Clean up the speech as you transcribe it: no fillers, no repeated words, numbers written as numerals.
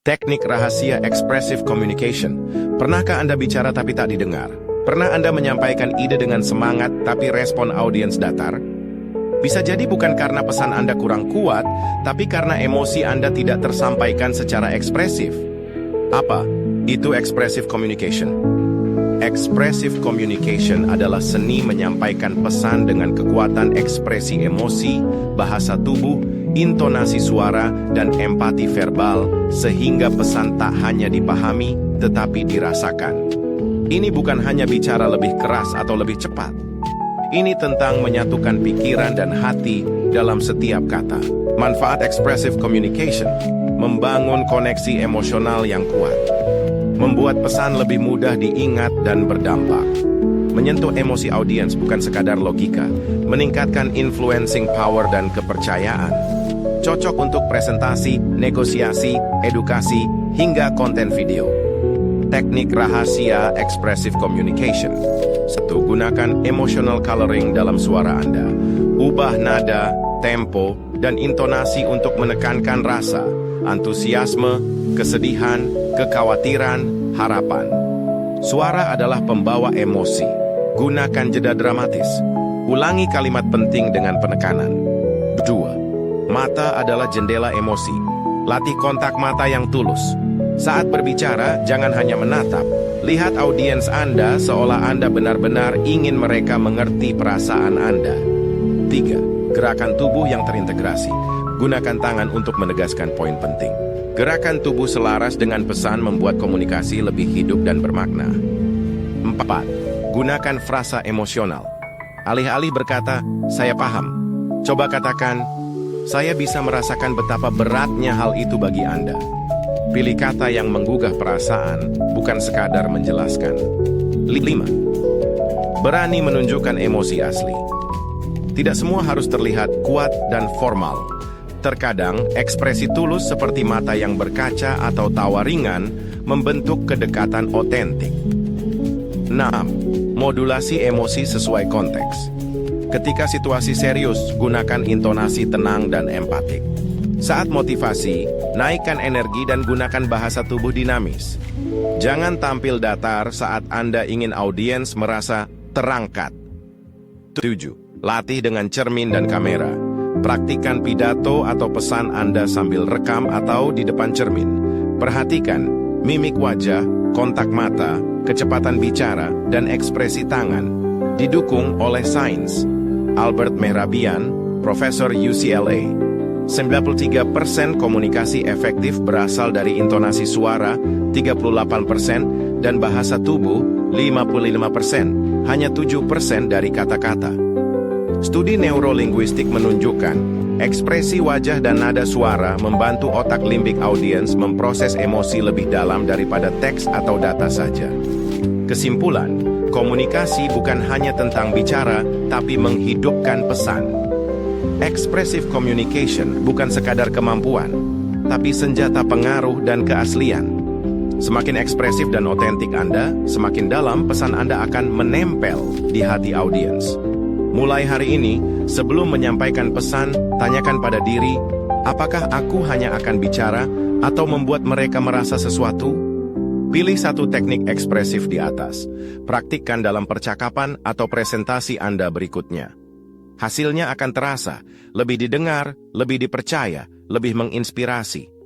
Teknik rahasia expressive communication. Pernahkah Anda bicara tapi tak didengar? Pernah Anda menyampaikan ide dengan semangat tapi respon audiens datar? Bisa jadi bukan karena pesan Anda kurang kuat, tapi karena emosi Anda tidak tersampaikan secara ekspresif. Apa? Itu expressive communication. Expressive communication adalah seni menyampaikan pesan dengan kekuatan ekspresi emosi, bahasa tubuh, intonasi suara, dan empati verbal, sehingga pesan tak hanya dipahami, tetapi dirasakan. Ini bukan hanya bicara lebih keras atau lebih cepat. Ini tentang menyatukan pikiran dan hati dalam setiap kata. Manfaat expressive communication: membangun koneksi emosional yang kuat, membuat pesan lebih mudah diingat dan berdampak, menyentuh emosi audiens bukan sekadar logika, meningkatkan influencing power dan kepercayaan. Cocok untuk presentasi, negosiasi, edukasi, hingga konten video. Teknik rahasia expressive communication. 1. Gunakan emotional coloring dalam suara Anda. Ubah nada, tempo, dan intonasi untuk menekankan rasa, antusiasme, kesedihan, kekhawatiran, harapan. Suara adalah pembawa emosi. Gunakan jeda dramatis. Ulangi kalimat penting dengan penekanan. 2. Mata adalah jendela emosi. Latih kontak mata yang tulus. Saat berbicara, jangan hanya menatap. Lihat audiens Anda seolah Anda benar-benar ingin mereka mengerti perasaan Anda. 3. Gerakan tubuh yang terintegrasi. Gunakan tangan untuk menegaskan poin penting. Gerakan tubuh selaras dengan pesan membuat komunikasi lebih hidup dan bermakna. 4. Gunakan frasa emosional. Alih-alih berkata, "Saya paham," coba katakan, "Saya bisa merasakan betapa beratnya hal itu bagi Anda." Pilih kata yang menggugah perasaan, bukan sekadar menjelaskan. 5. Berani menunjukkan emosi asli. Tidak semua harus terlihat kuat dan formal. Terkadang, ekspresi tulus seperti mata yang berkaca atau tawa ringan membentuk kedekatan otentik. 6. Modulasi emosi sesuai konteks. Ketika situasi serius, gunakan intonasi tenang dan empatik. Saat motivasi, naikkan energi dan gunakan bahasa tubuh dinamis. Jangan tampil datar saat Anda ingin audiens merasa terangkat. 7. Latih dengan cermin dan kamera. Praktikkan pidato atau pesan Anda sambil rekam atau di depan cermin. Perhatikan mimik wajah, kontak mata, kecepatan bicara, dan ekspresi tangan. Didukung oleh sains. Albert Mehrabian, Profesor UCLA. 93% komunikasi efektif berasal dari intonasi suara, 38%, dan bahasa tubuh, 55%. Hanya 7% dari kata-kata. Studi neurolinguistik menunjukkan, ekspresi wajah dan nada suara membantu otak limbik audiens memproses emosi lebih dalam daripada teks atau data saja. Kesimpulan, komunikasi bukan hanya tentang bicara, tapi menghidupkan pesan. Expressive communication bukan sekadar kemampuan, tapi senjata pengaruh dan keaslian. Semakin ekspresif dan otentik Anda, semakin dalam pesan Anda akan menempel di hati audiens. Mulai hari ini, sebelum menyampaikan pesan, tanyakan pada diri, apakah aku hanya akan bicara atau membuat mereka merasa sesuatu? Pilih satu teknik ekspresif di atas. Praktikkan dalam percakapan atau presentasi Anda berikutnya. Hasilnya akan terasa, lebih didengar, lebih dipercaya, lebih menginspirasi.